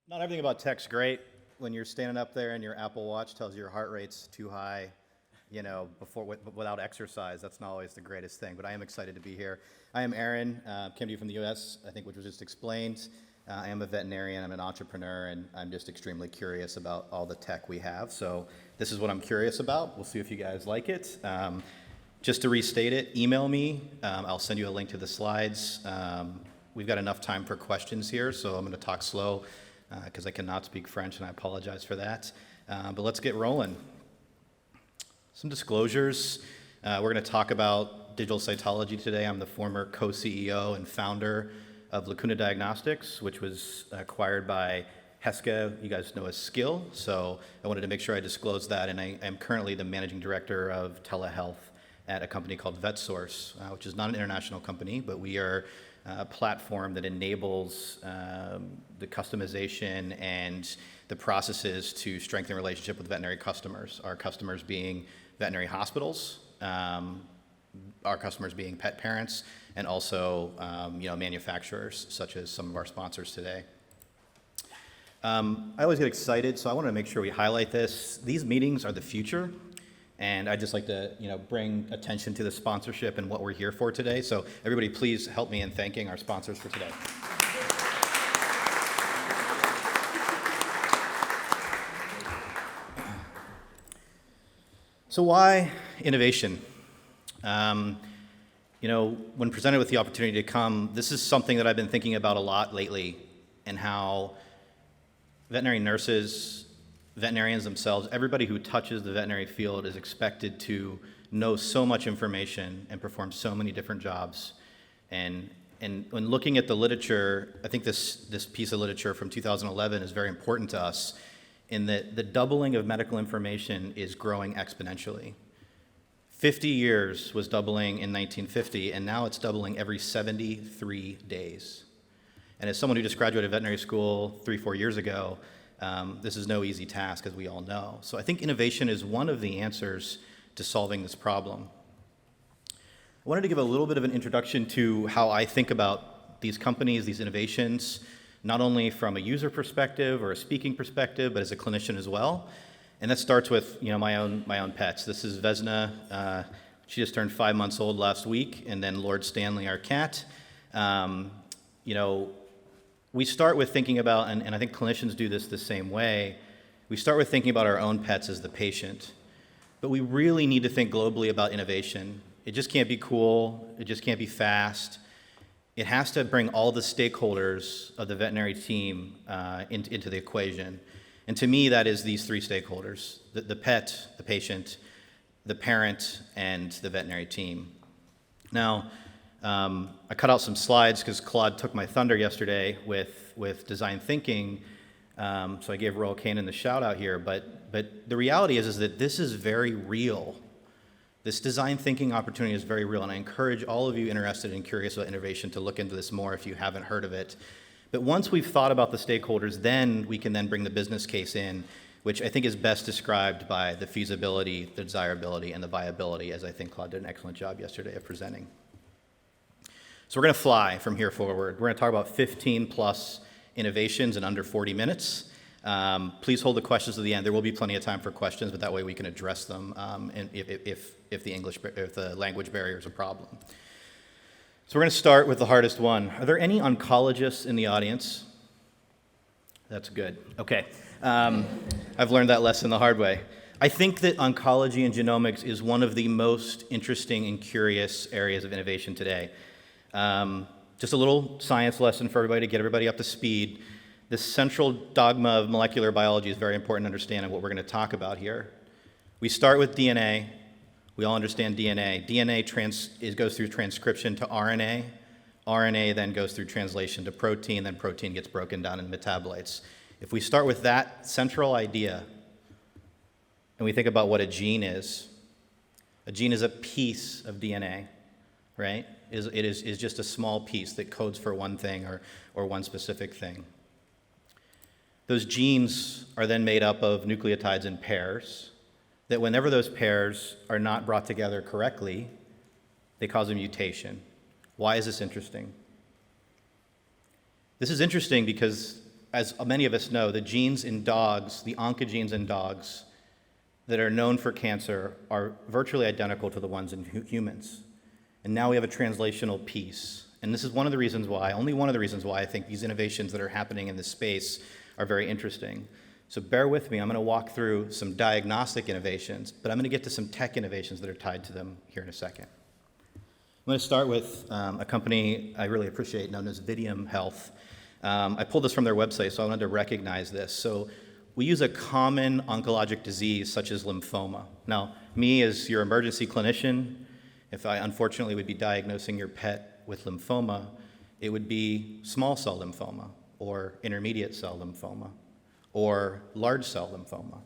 Not everything about tech's great. When you're standing up there and your Apple Watch tells you your heart rate's too high, without exercise, that's not always the greatest thing. But I am excited to be here. I am Aaron, came to you from the U.S., I think, which was just explained. I am a veterinarian, I'm an entrepreneur, and I'm just extremely curious about all the tech we have. So this is what I'm curious about. We'll see if you guys like it. Just to restate it, email me. I'll send you a link to the slides. We've got enough time for questions here, so I'm going to talk slow because I cannot speak French, and I apologize for that. But let's get rolling. Some disclosures. We're going to talk about digital cytology today. I'm the former co-CEO and founder of Lacuna Diagnostics, which was acquired by Heska, you guys know as Skill. So I wanted to make sure I disclosed that, and I am currently the managing director of telehealth at a company called VetSource, which is not an international company, but we are a platform that enables the customization and the processes to strengthen relationship with veterinary customers. Our customers being veterinary hospitals, our customers being pet parents, and also manufacturers, such as some of our sponsors today. I always get excited, so I want to make sure we highlight this. These meetings are the future. And I'd just like to, bring attention to the sponsorship and what we're here for today. So everybody, please help me in thanking our sponsors for today. So why innovation? When presented with the opportunity to come, this is something that I've been thinking about a lot lately, and how veterinary nurses, veterinarians themselves, everybody who touches the veterinary field is expected to know so much information and perform so many different jobs. And when looking at the literature, I think this piece of literature from 2011 is very important to us in that the doubling of medical information is growing exponentially. 50 years was doubling in 1950, and now it's doubling every 73 days. And as someone who just graduated veterinary school 3-4 years ago, this is no easy task, as we all know. So I think innovation is one of the answers to solving this problem. I wanted to give a little bit of an introduction to how I think about these companies, these innovations, not only from a user perspective or a speaking perspective, but as a clinician as well. And that starts with my own pets. This is Vesna. She just turned 5 months old last week, and then Lord Stanley, our cat. We start with thinking about, and I think clinicians do this the same way, we start with thinking about our own pets as the patient. But we really need to think globally about innovation. It just can't be cool. It just can't be fast. It has to bring all the stakeholders of the veterinary team into the equation. And to me, that is these three stakeholders: the pet, the patient, the parent, and the veterinary team. Now, I cut out some slides because Claude took my thunder yesterday with design thinking, so I gave Royal Canin the shout out here. But the reality is that this is very real. This design thinking opportunity is very real, and I encourage all of you interested and curious about innovation to look into this more if you haven't heard of it. But once we've thought about the stakeholders, then we can then bring the business case in, which I think is best described by the feasibility, the desirability, and the viability, as I think Claude did an excellent job yesterday of presenting. So we're going to fly from here forward. We're going to talk about 15 plus innovations in under 40 minutes. Please hold the questions to the end. There will be plenty of time for questions, but that way we can address them and if the language barrier is a problem. So we're going to start with the hardest one. Are there any oncologists in the audience? That's good. Okay. I've learned that lesson the hard way. I think that oncology and genomics is one of the most interesting and curious areas of innovation today. Just a little science lesson for everybody to get everybody up to speed. The central dogma of molecular biology is very important to understand and what we're going to talk about here. We start with DNA. We all understand DNA. DNA goes through transcription to RNA. RNA then goes through translation to protein, then protein gets broken down in metabolites. If we start with that central idea and we think about what a gene is a piece of DNA, right? It is just a small piece that codes for one thing or one specific thing. Those genes are then made up of nucleotides in pairs that whenever those pairs are not brought together correctly, they cause a mutation. Why is this interesting? This is interesting because as many of us know, the genes in dogs, the oncogenes in dogs that are known for cancer are virtually identical to the ones in humans. And now we have a translational piece. And this is one of the reasons why, only one of the reasons why I think these innovations that are happening in this space are very interesting. So bear with me, I'm gonna walk through some diagnostic innovations, but I'm gonna get to some tech innovations that are tied to them here in a second. I'm gonna start with a company I really appreciate known as Vidium Health. I pulled this from their website, so I wanted to recognize this. So we use a common oncologic disease such as lymphoma. Now, me as your emergency clinician, if I unfortunately would be diagnosing your pet with lymphoma, it would be small cell lymphoma or intermediate cell lymphoma or large cell lymphoma.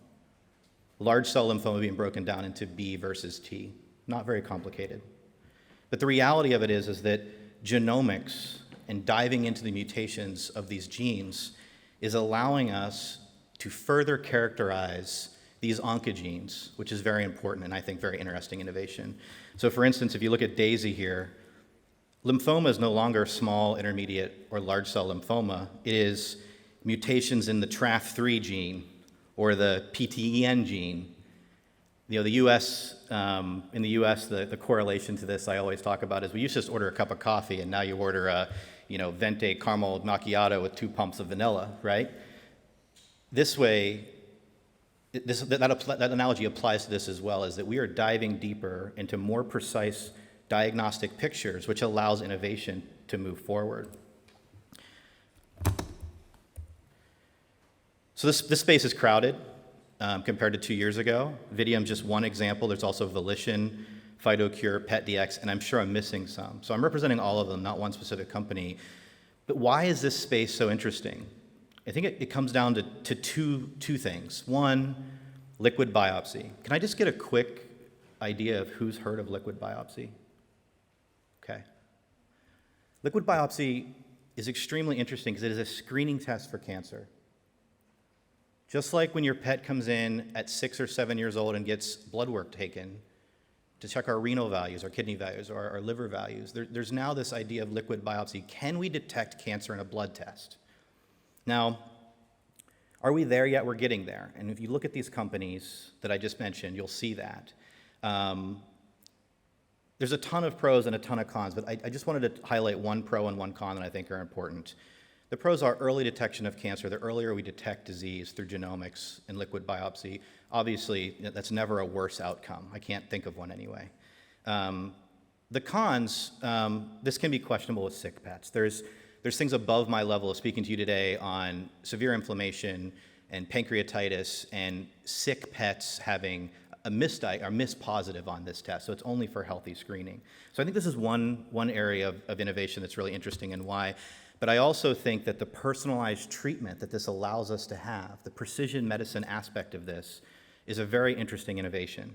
Large cell lymphoma being broken down into B versus T. Not very complicated. But the reality of it is that genomics and diving into the mutations of these genes is allowing us to further characterize these oncogenes, which is very important and I think very interesting innovation. So for instance, if you look at DAISY here, lymphoma is no longer small, intermediate, or large cell lymphoma. It is mutations in the TRAF3 gene or the PTEN gene. You know, in the US, the correlation to this I always talk about is we used to just order a cup of coffee and now you order a, venti caramel macchiato with 2 pumps of vanilla, right? This way, that analogy applies to this as well, is that we are diving deeper into more precise diagnostic pictures, which allows innovation to move forward. So this space is crowded compared to 2 years ago. Vidium, just one example. There's also Volition, PhytoCure, PetDx, and I'm sure I'm missing some. So I'm representing all of them, not one specific company. But why is this space so interesting? I think it comes down to two things. One, liquid biopsy. Can I just get a quick idea of who's heard of liquid biopsy? Okay. Liquid biopsy is extremely interesting because it is a screening test for cancer. Just like when your pet comes in at 6 or 7 years old and gets blood work taken to check our renal values, our kidney values, or our liver values, there's now this idea of liquid biopsy. Can we detect cancer in a blood test? Now, are we there yet? We're getting there. And if you look at these companies that I just mentioned, you'll see that. There's a ton of pros and a ton of cons, but I just wanted to highlight one pro and one con that I think are important. The pros are early detection of cancer. The earlier we detect disease through genomics and liquid biopsy, obviously that's never a worse outcome. I can't think of one anyway. The cons, this can be questionable with sick pets. There's things above my level of speaking to you today on severe inflammation and pancreatitis and sick pets having a miss positive on this test, so it's only for healthy screening. So I think this is one area of innovation that's really interesting and why. But I also think that the personalized treatment that this allows us to have, the precision medicine aspect of this, is a very interesting innovation.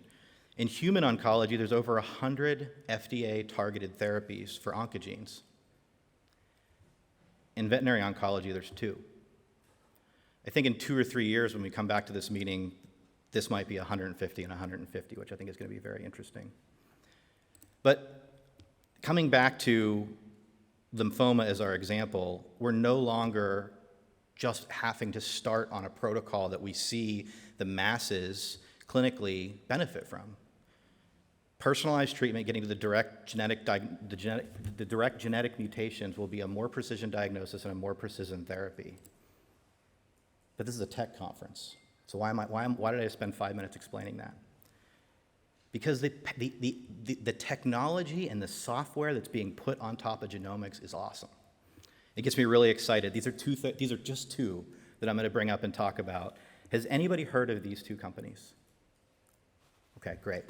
In human oncology, there's over 100 FDA-targeted therapies for oncogenes. In veterinary oncology, there's 2. I think in 2 or 3 years when we come back to this meeting, this might be 150 and 150, which I think is going to be very interesting. But coming back to lymphoma as our example, we're no longer just having to start on a protocol that we see the masses clinically benefit from. Personalized treatment, getting to the direct genetic mutations will be a more precision diagnosis and a more precision therapy. But this is a tech conference. So why did I spend 5 minutes explaining that? Because the technology and the software that's being put on top of genomics is awesome. It gets me really excited. These are just 2 that I'm going to bring up and talk about. Has anybody heard of these 2 companies? Okay, great.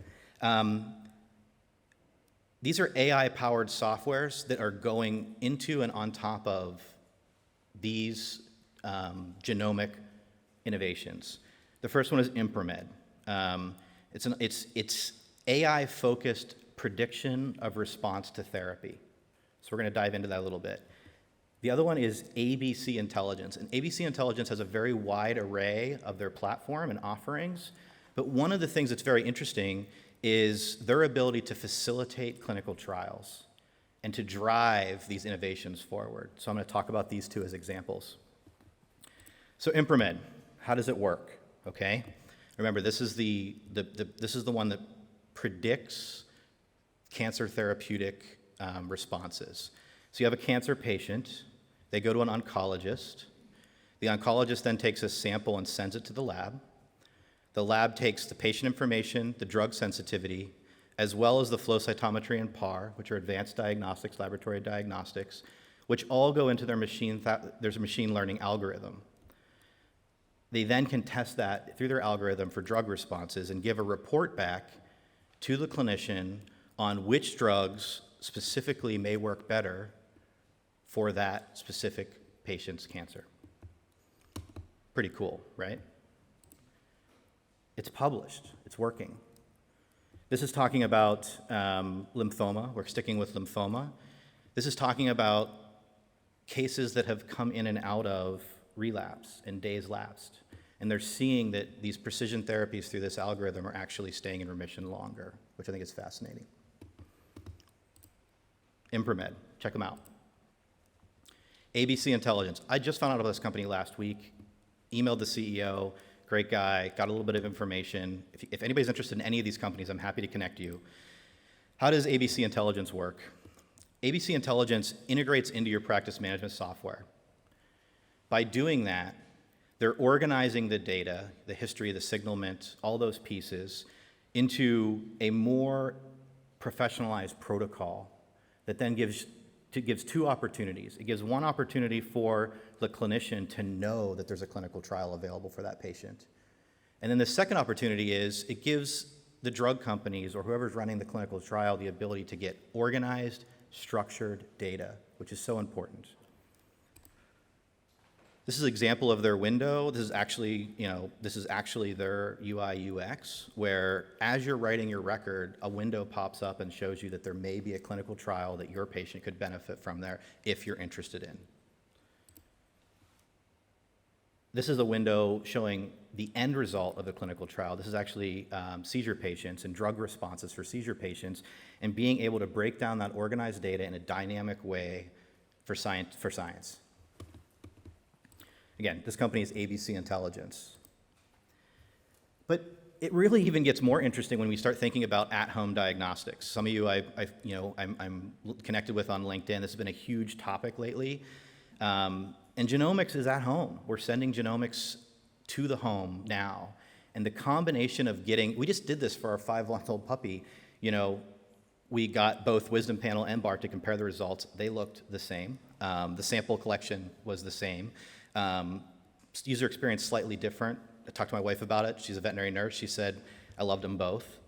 These are AI-powered softwares that are going into and on top of these genomic innovations. The first one is Impromed. It's AI-focused prediction of response to therapy. So we're going to dive into that a little bit. The other one is ABC Intelligence. And ABC Intelligence has a very wide array of their platform and offerings. But one of the things that's very interesting is their ability to facilitate clinical trials and to drive these innovations forward. So I'm going to talk about these 2 as examples. So Impromed, how does it work? Okay, remember this is the one that predicts cancer therapeutic responses. So you have a cancer patient, they go to an oncologist. The oncologist then takes a sample and sends it to the lab. The lab takes the patient information, the drug sensitivity, as well as the flow cytometry and PAR, which are advanced diagnostics, laboratory diagnostics, which all go into their there's a machine learning algorithm. They then can test that through their algorithm for drug responses and give a report back to the clinician on which drugs specifically may work better for that specific patient's cancer. Pretty cool, right? It's published, it's working. This is talking about lymphoma. We're sticking with lymphoma. This is talking about cases that have come in and out of relapse and days lapsed. And they're seeing that these precision therapies through this algorithm are actually staying in remission longer, which I think is fascinating. Impromed, check them out. ABC Intelligence. I just found out about this company last week, emailed the CEO, great guy, got a little bit of information. If anybody's interested in any of these companies, I'm happy to connect you. How does ABC Intelligence work? ABC Intelligence integrates into your practice management software. By doing that, they're organizing the data, the history, the signalment, all those pieces, into a more professionalized protocol that then gives two opportunities. It gives one opportunity for the clinician to know that there's a clinical trial available for that patient. And then the second opportunity is it gives the drug companies or whoever's running the clinical trial the ability to get organized, structured data, which is so important. This is an example of their window. This is actually their UI UX, where as you're writing your record, a window pops up and shows you that there may be a clinical trial that your patient could benefit from there if you're interested in. This is a window showing the end result of the clinical trial. This is actually seizure patients and drug responses for seizure patients, and being able to break down that organized data in a dynamic way for science. Again, this company is ABC Intelligence. But it really even gets more interesting when we start thinking about at-home diagnostics. Some of you I'm connected with on LinkedIn. This has been a huge topic lately. And genomics is at home. We're sending genomics to the home now. And the combination of we just did this for our 5-month-old puppy. We got both Wisdom Panel and BART to compare the results. They looked the same. The sample collection was the same. User experience slightly different. I talked to my wife about it. She's a veterinary nurse. She said, I loved them both.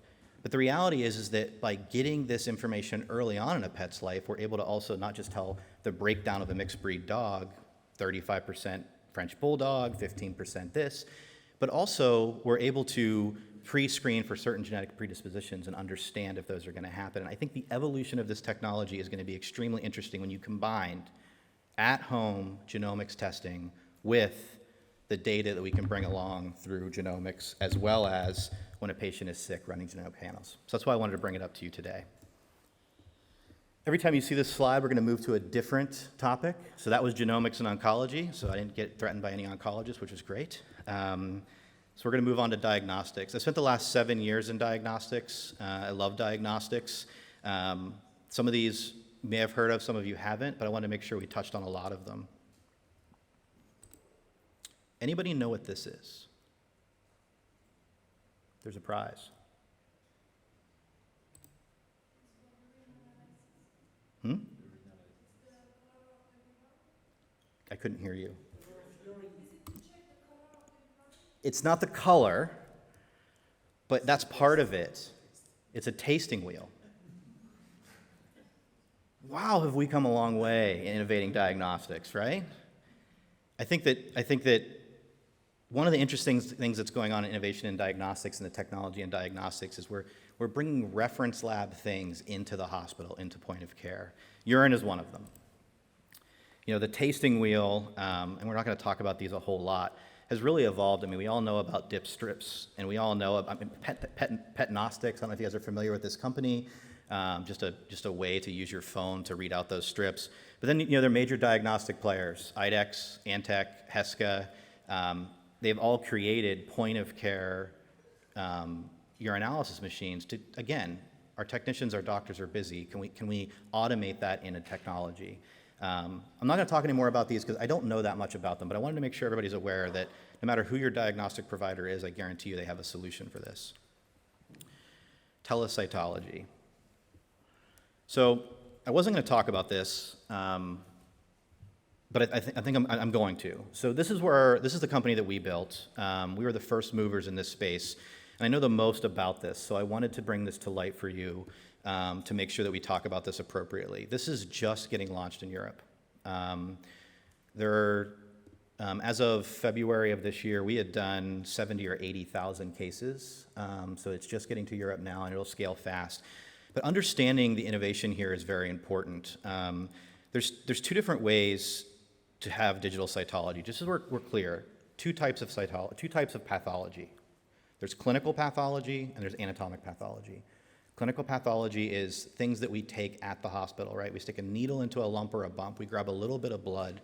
But the reality is that by getting this information early on in a pet's life, we're able to also not just tell the breakdown of a mixed breed dog, 35% French Bulldog, 15% this, but also we're able to pre-screen for certain genetic predispositions and understand if those are going to happen. And I think the evolution of this technology is going to be extremely interesting when you combine at-home genomics testing with the data that we can bring along through genomics, as well as when a patient is sick running genomic panels. So that's why I wanted to bring it up to you today. Every time you see this slide, we're going to move to a different topic. So that was genomics and oncology. So I didn't get threatened by any oncologists, which is great. So we're going to move on to diagnostics. I spent the last 7 years in diagnostics. I love diagnostics. Some of these you may have heard of, some of you haven't, but I want to make sure we touched on a lot of them. Anybody know what this is? There's a prize. I couldn't hear you. It's not the color, but that's part of it. It's a tasting wheel. Wow, have we come a long way in innovating diagnostics, right? I think that one of the interesting things that's going on in innovation in diagnostics and the technology in diagnostics is we're bringing reference lab things into the hospital, into point of care. Urine is one of them. The tasting wheel, and we're not going to talk about these a whole lot, has really evolved. I mean, we all know about dip strips, and we all know about Petnostics. I don't know if you guys are familiar with this company. Just a way to use your phone to read out those strips. But then, there are major diagnostic players, IDEXX, Antech, Heska, They've all created point-of-care urinalysis machines to, again, our technicians, our doctors are busy. Can we automate that in a technology? I'm not going to talk anymore about these because I don't know that much about them, but I wanted to make sure everybody's aware that no matter who your diagnostic provider is, I guarantee you they have a solution for this. Telecytology. So I wasn't going to talk about this, but I think I'm going to. So this is the company that we built. We were the first movers in this space, and I know the most about this, so I wanted to bring this to light for you to make sure that we talk about this appropriately. This is just getting launched in Europe. As of February of this year, we had done 70 or 80,000 cases, so it's just getting to Europe now, and it'll scale fast. But understanding the innovation here is very important. There's two different ways to have digital cytology. Just so we're clear, two types of pathology. There's clinical pathology and there's anatomic pathology. Clinical pathology is things that we take at the hospital, right? We stick a needle into a lump or a bump, we grab a little bit of blood.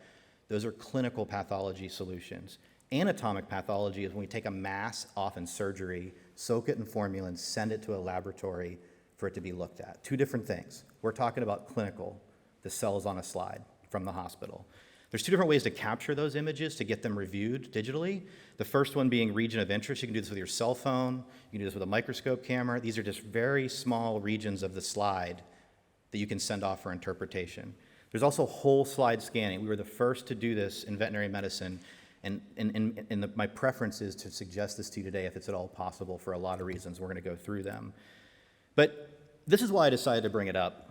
Those are clinical pathology solutions. Anatomic pathology is when we take a mass off in surgery, soak it in formalin, send it to a laboratory for it to be looked at. Two different things. We're talking about clinical, the cells on a slide from the hospital. There's two different ways to capture those images to get them reviewed digitally. The first one being region of interest. You can do this with your cell phone. You can do this with a microscope camera. These are just very small regions of the slide that you can send off for interpretation. There's also whole slide scanning. We were the first to do this in veterinary medicine, and my preference is to suggest this to you today if it's at all possible for a lot of reasons. We're going to go through them. But this is why I decided to bring it up.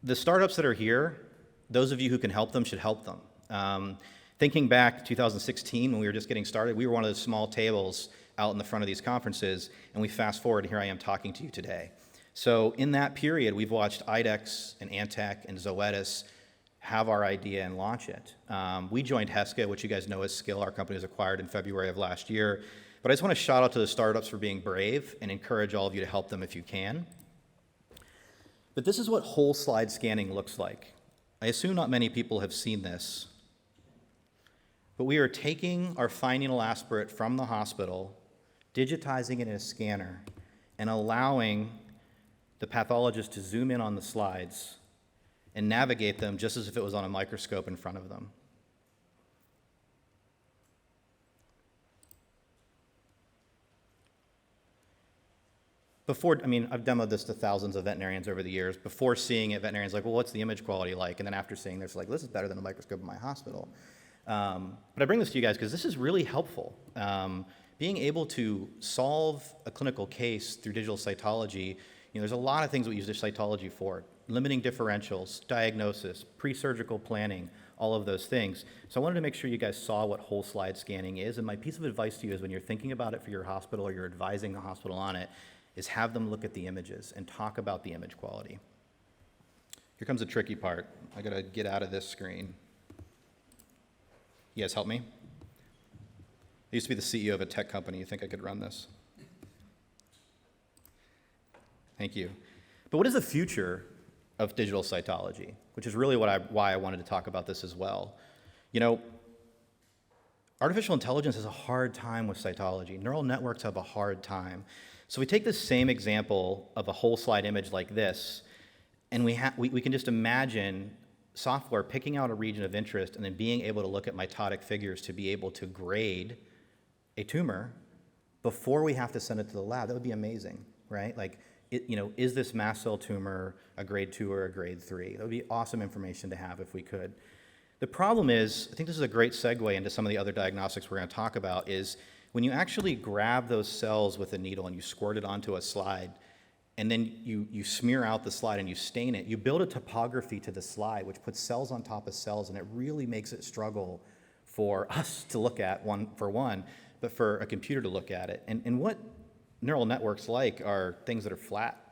The startups that are here, those of you who can help them should help them. Thinking back to 2016 when we were just getting started, we were one of those small tables out in the front of these conferences, and we fast forward, and here I am talking to you today. So in that period, we've watched IDEXX and Antech and Zoetis have our idea and launch it. We joined Heska, which you guys know as Skill. Our company was acquired in February of last year. But I just want to shout out to the startups for being brave and encourage all of you to help them if you can. But this is what whole slide scanning looks like. I assume not many people have seen this. But we are taking our fine needle aspirate from the hospital, digitizing it in a scanner, and allowing the pathologist to zoom in on the slides and navigate them just as if it was on a microscope in front of them. I've demoed this to thousands of veterinarians over the years. Before seeing it, veterinarians are like, well, what's the image quality like? And then after seeing this, like, this is better than a microscope in my hospital. But I bring this to you guys because this is really helpful. Being able to solve a clinical case through digital cytology, there's a lot of things that we use digital cytology for. Limiting differentials, diagnosis, pre-surgical planning, all of those things. So I wanted to make sure you guys saw what whole slide scanning is. And my piece of advice to you is when you're thinking about it for your hospital or you're advising the hospital on it, is have them look at the images and talk about the image quality. Here comes the tricky part. I gotta get out of this screen. You guys help me? I used to be the CEO of a tech company. You think I could run this? Thank you. But what is the future of digital cytology? Which is really why I wanted to talk about this as well. Artificial intelligence has a hard time with cytology. Neural networks have a hard time. So we take this same example of a whole slide image like this, and we can just imagine software picking out a region of interest and then being able to look at mitotic figures to be able to grade a tumor before we have to send it to the lab. That would be amazing, right? Like, is this mast cell tumor a grade 2 or a grade 3? That would be awesome information to have if we could. The problem is, I think this is a great segue into some of the other diagnostics we're going to talk about, is when you actually grab those cells with a needle and you squirt it onto a slide, and then you smear out the slide and you stain it, you build a topography to the slide, which puts cells on top of cells, and it really makes it struggle for us to look at, but for a computer to look at it. And what neural networks like are things that are flat,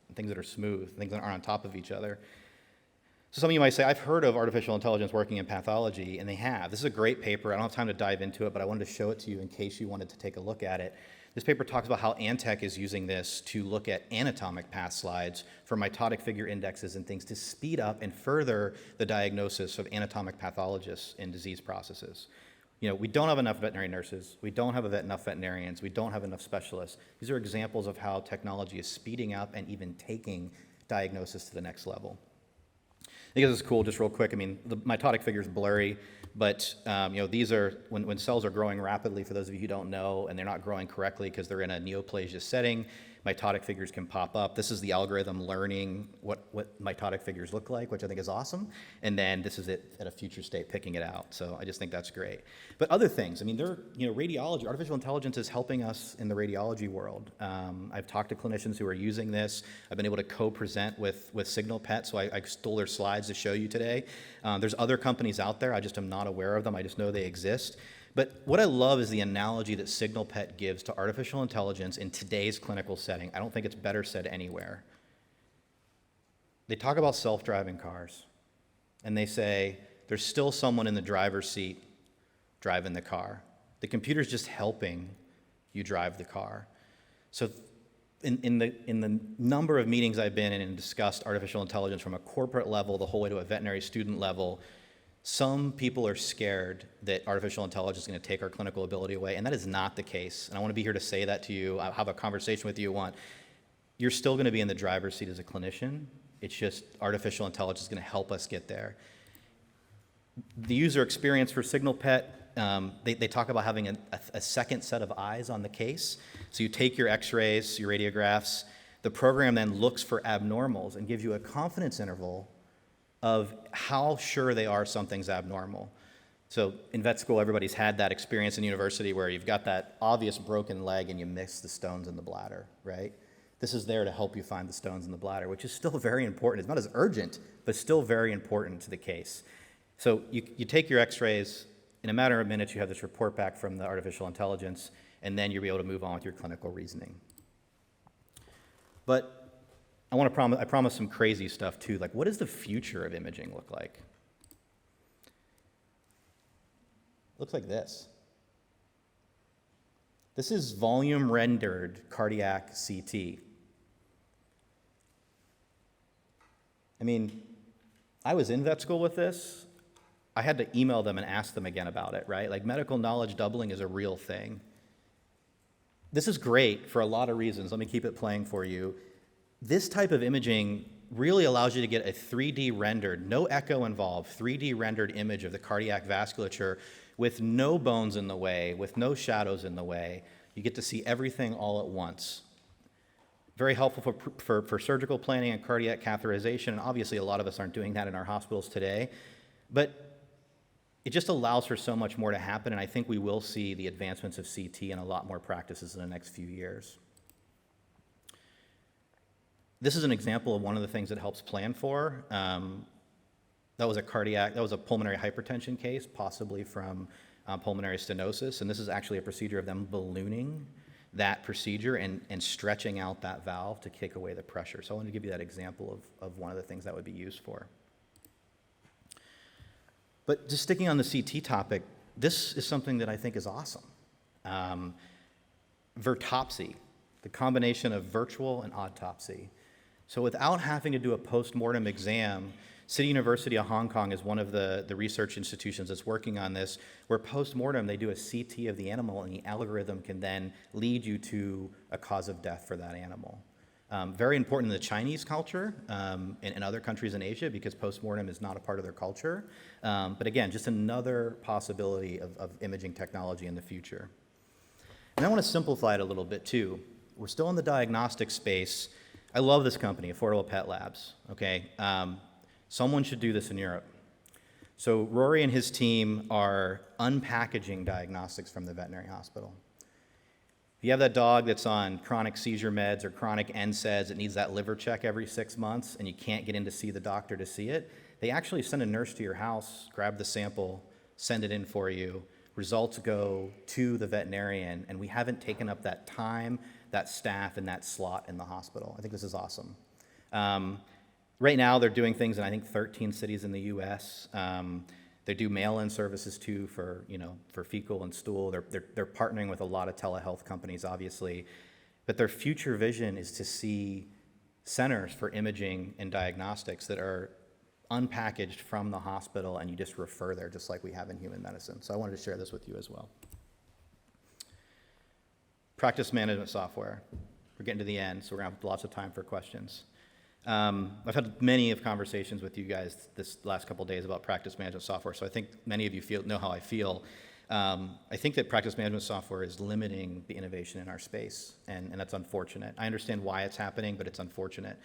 and things that are smooth, things that aren't on top of each other. So some of you might say, I've heard of artificial intelligence working in pathology, and they have. This is a great paper. I don't have time to dive into it, but I wanted to show it to you in case you wanted to take a look at it. This paper talks about how Antec is using this to look at anatomic path slides for mitotic figure indexes and things to speed up and further the diagnosis of anatomic pathologists in disease processes. We don't have enough veterinary nurses. We don't have enough veterinarians. We don't have enough specialists. These are examples of how technology is speeding up and even taking diagnosis to the next level. I think this is cool, just real quick. The mitotic figure is blurry, but these are, when cells are growing rapidly, for those of you who don't know, and they're not growing correctly because they're in a neoplasia setting, mitotic figures can pop up. This is the algorithm learning what mitotic figures look like, which I think is awesome. And then this is it at a future state picking it out. So I just think that's great. But other things, radiology, artificial intelligence is helping us in the radiology world. I've talked to clinicians who are using this. I've been able to co-present with SignalPet, so I stole their slides to show you today. There's other companies out there. I just am not aware of them. I just know they exist. But what I love is the analogy that SignalPet gives to artificial intelligence in today's clinical setting. I don't think it's better said anywhere. They talk about self-driving cars, and they say there's still someone in the driver's seat driving the car. The computer's just helping you drive the car. So in the number of meetings I've been in and discussed artificial intelligence from a corporate level the whole way to a veterinary student level, some people are scared that artificial intelligence is going to take our clinical ability away, and that is not the case. And I want to be here to say that to you. I'll have a conversation with you. You're still going to be in the driver's seat as a clinician. It's just artificial intelligence is going to help us get there. The user experience for SignalPet, they talk about having a second set of eyes on the case. So you take your x-rays, your radiographs. The program then looks for abnormals and gives you a confidence interval of how sure they are something's abnormal. So in vet school, everybody's had that experience in university where you've got that obvious broken leg and you miss the stones in the bladder, right? This is there to help you find the stones in the bladder, which is still very important. It's not as urgent, but still very important to the case. So you take your x-rays, in a matter of minutes you have this report back from the artificial intelligence, and then you'll be able to move on with your clinical reasoning. But I promise some crazy stuff too. Like, what does the future of imaging look like? It looks like this. This is volume rendered cardiac CT. I was in vet school with this. I had to email them and ask them again about it, right? Like, medical knowledge doubling is a real thing. This is great for a lot of reasons. Let me keep it playing for you. This type of imaging really allows you to get a 3D rendered, no echo involved, 3D rendered image of the cardiac vasculature with no bones in the way, with no shadows in the way. You get to see everything all at once. Very helpful for surgical planning and cardiac catheterization, and obviously a lot of us aren't doing that in our hospitals today. But it just allows for so much more to happen, and I think we will see the advancements of CT in a lot more practices in the next few years. This is an example of one of the things that helps plan for. That was a pulmonary hypertension case, possibly from pulmonary stenosis, and this is actually a procedure of them ballooning that procedure and stretching out that valve to kick away the pressure. So I wanted to give you that example of one of the things that would be used for. But just sticking on the CT topic, this is something that I think is awesome. Virtopsy, the combination of virtual and autopsy. So without having to do a post-mortem exam, City University of Hong Kong is one of the research institutions that's working on this, where post-mortem they do a CT of the animal and the algorithm can then lead you to a cause of death for that animal. Very important in the Chinese culture and other countries in Asia because post-mortem is not a part of their culture. But again, just another possibility of imaging technology in the future. And I want to simplify it a little bit too. We're still in the diagnostic space. I love this company, Affordable Pet Labs, okay? Someone should do this in Europe. So Rory and his team are unpackaging diagnostics from the veterinary hospital. If you have that dog that's on chronic seizure meds or chronic NSAIDs that needs that liver check every 6 months and you can't get in to see the doctor to see it, they actually send a nurse to your house, grab the sample, send it in for you. Results go to the veterinarian, and we haven't taken up that time, that staff, and that slot in the hospital. I think this is awesome. Right now, they're doing things in, I think, 13 cities in the U.S. They do mail-in services too for, for fecal and stool. They're partnering with a lot of telehealth companies, obviously. But their future vision is to see centers for imaging and diagnostics that are unpackaged from the hospital, and you just refer there, just like we have in human medicine. So I wanted to share this with you as well. Practice management software. We're getting to the end, so we're going to have lots of time for questions. I've had many of conversations with you guys this last couple of days about practice management software, so I think many of you know how I feel. I think that practice management software is limiting the innovation in our space, and that's unfortunate. I understand why it's happening, but it's unfortunate.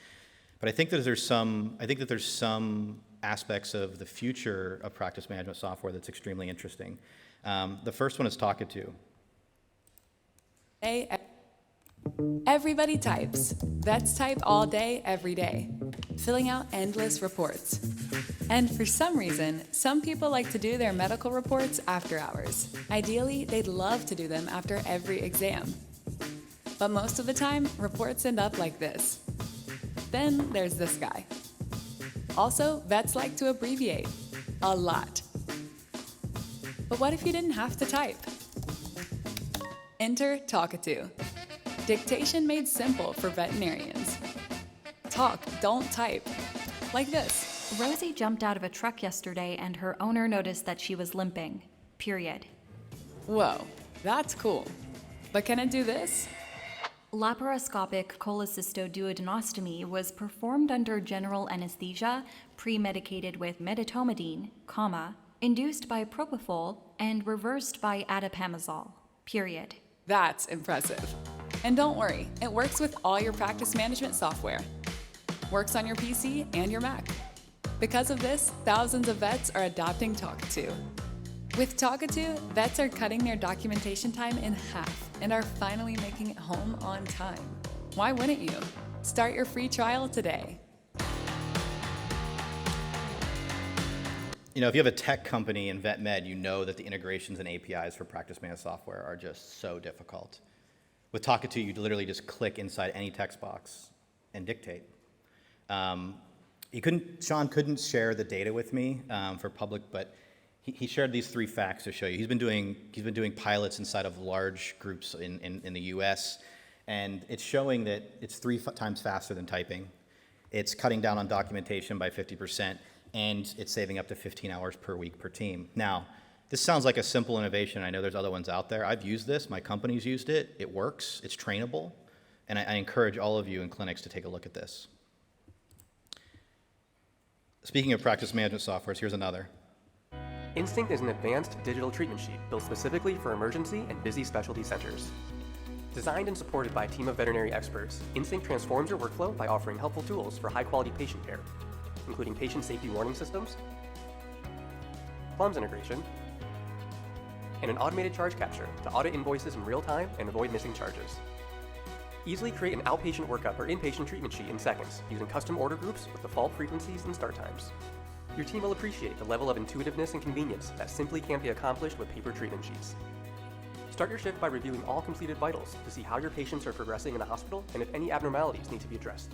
But I think that there's some aspects of the future of practice management software that's extremely interesting. The first one is Talkatoo. Everybody types. Vets type all day, every day, filling out endless reports. And for some reason, some people like to do their medical reports after hours. Ideally, they'd love to do them after every exam. But most of the time, reports end up like this. Then there's this guy. Also, vets like to abbreviate. A lot. But what if you didn't have to type? Enter Talkatoo. Dictation made simple for veterinarians. Talk, don't type. Like this. Rosie jumped out of a truck yesterday and her owner noticed that she was limping. Period. Whoa, that's cool. But can it do this? Laparoscopic cholecystoduodenostomy was performed under general anesthesia, pre-medicated with medetomidine, induced by propofol, and reversed by atipamezole. Period. That's impressive. And don't worry, it works with all your practice management software. Works on your PC and your Mac. Because of this, thousands of vets are adopting Talkatoo. With Talkatoo, vets are cutting their documentation time in half and are finally making it home on time. Why wouldn't you? Start your free trial today. If you have a tech company in vet med, you know that the integrations and APIs for practice management software are just so difficult. With Talkatoo, you literally just click inside any text box and dictate. Sean couldn't share the data with me for public, but he shared these 3 facts to show you. He's been doing pilots inside of large groups in the U.S., and it's showing that it's 3 times faster than typing. It's cutting down on documentation by 50%, and it's saving up to 15 hours per week per team. Now, this sounds like a simple innovation. I know there's other ones out there. I've used this. My company's used it. It works. It's trainable. And I encourage all of you in clinics to take a look at this. Speaking of practice management softwares, here's another. Instinct is an advanced digital treatment sheet built specifically for emergency and busy specialty centers. Designed and supported by a team of veterinary experts, Instinct transforms your workflow by offering helpful tools for high-quality patient care, including patient safety warning systems, Plums integration, and an automated charge capture to audit invoices in real time and avoid missing charges. Easily create an outpatient workup or inpatient treatment sheet in seconds using custom order groups with default frequencies and start times. Your team will appreciate the level of intuitiveness and convenience that simply can't be accomplished with paper treatment sheets. Start your shift by reviewing all completed vitals to see how your patients are progressing in the hospital and if any abnormalities need to be addressed.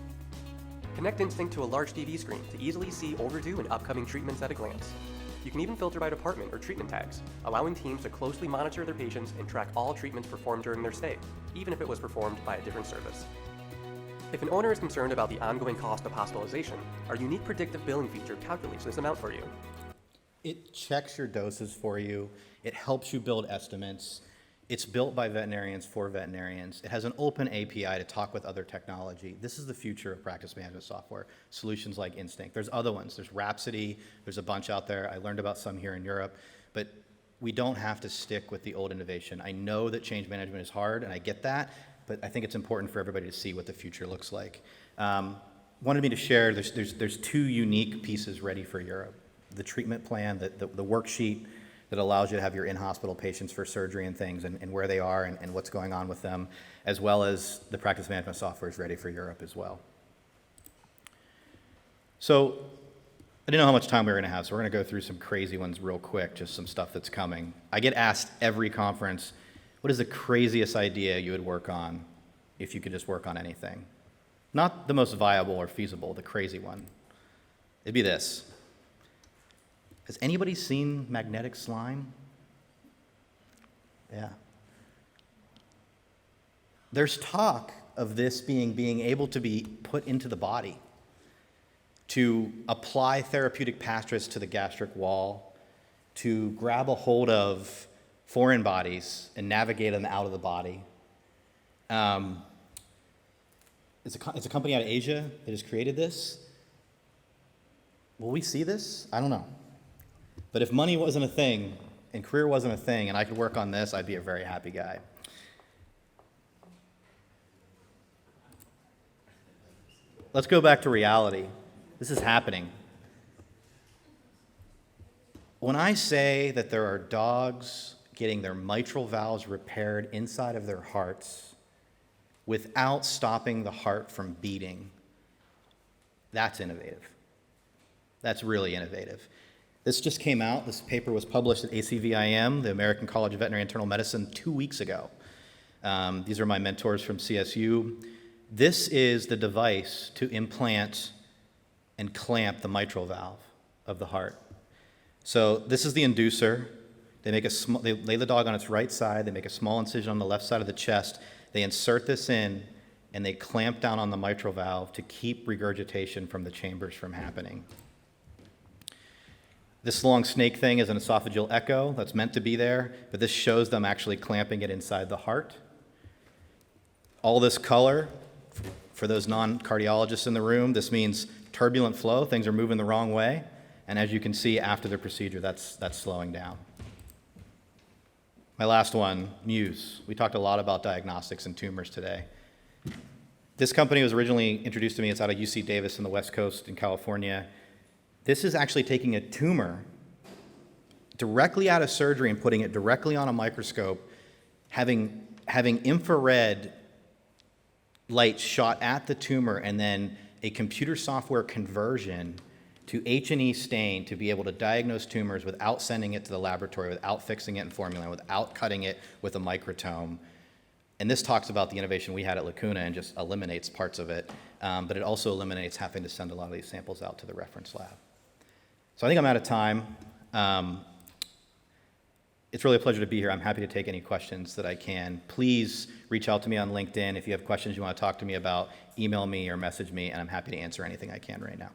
Connect Instinct to a large TV screen to easily see overdue and upcoming treatments at a glance. You can even filter by department or treatment tags, allowing teams to closely monitor their patients and track all treatments performed during their stay, even if it was performed by a different service. If an owner is concerned about the ongoing cost of hospitalization, our unique predictive billing feature calculates this amount for you. It checks your doses for you. It helps you build estimates. It's built by veterinarians for veterinarians. It has an open API to talk with other technology. This is the future of practice management software, solutions like Instinct. There's other ones. There's Rhapsody. There's a bunch out there. I learned about some here in Europe. But we don't have to stick with the old innovation. I know that change management is hard, and I get that, but I think it's important for everybody to see what the future looks like. Wanted me to share, there's 2 unique pieces ready for Europe. The treatment plan, the worksheet that allows you to have your in-hospital patients for surgery and things and where they are and what's going on with them, as well as the practice management software is ready for Europe as well. So I didn't know how much time we were going to have, so we're going to go through some crazy ones real quick, just some stuff that's coming. I get asked every conference, what is the craziest idea you would work on if you could just work on anything? Not the most viable or feasible, the crazy one. It'd be this. Has anybody seen magnetic slime? Yeah. There's talk of this being able to be put into the body to apply therapeutic pastrates to the gastric wall, to grab a hold of foreign bodies and navigate them out of the body. It's a company out of Asia that has created this. Will we see this? I don't know. But if money wasn't a thing and career wasn't a thing and I could work on this, I'd be a very happy guy. Let's go back to reality. This is happening. When I say that there are dogs getting their mitral valves repaired inside of their hearts without stopping the heart from beating, that's innovative. That's really innovative. This just came out. This paper was published at ACVIM, the American College of Veterinary Internal Medicine, 2 weeks ago. These are my mentors from CSU. This is the device to implant and clamp the mitral valve of the heart. So this is the inducer. They lay the dog on its right side. They make a small incision on the left side of the chest. They insert this in, and they clamp down on the mitral valve to keep regurgitation from the chambers from happening. This long snake thing is an esophageal echo that's meant to be there, but this shows them actually clamping it inside the heart. All this color, for those non-cardiologists in the room, this means turbulent flow. Things are moving the wrong way. And as you can see after the procedure, that's slowing down. My last one, Muse. We talked a lot about diagnostics and tumors today. This company was originally introduced to me. It's out of UC Davis on the West Coast in California. This is actually taking a tumor directly out of surgery and putting it directly on a microscope, having infrared light shot at the tumor, and then a computer software conversion to H&E stain to be able to diagnose tumors without sending it to the laboratory, without fixing it in formula, without cutting it with a microtome. And this talks about the innovation we had at Lacuna and just eliminates parts of it, but it also eliminates having to send a lot of these samples out to the reference lab. So I think I'm out of time. It's really a pleasure to be here. I'm happy to take any questions that I can. Please reach out to me on LinkedIn. If you have questions you want to talk to me about, email me or message me, and I'm happy to answer anything I can right now.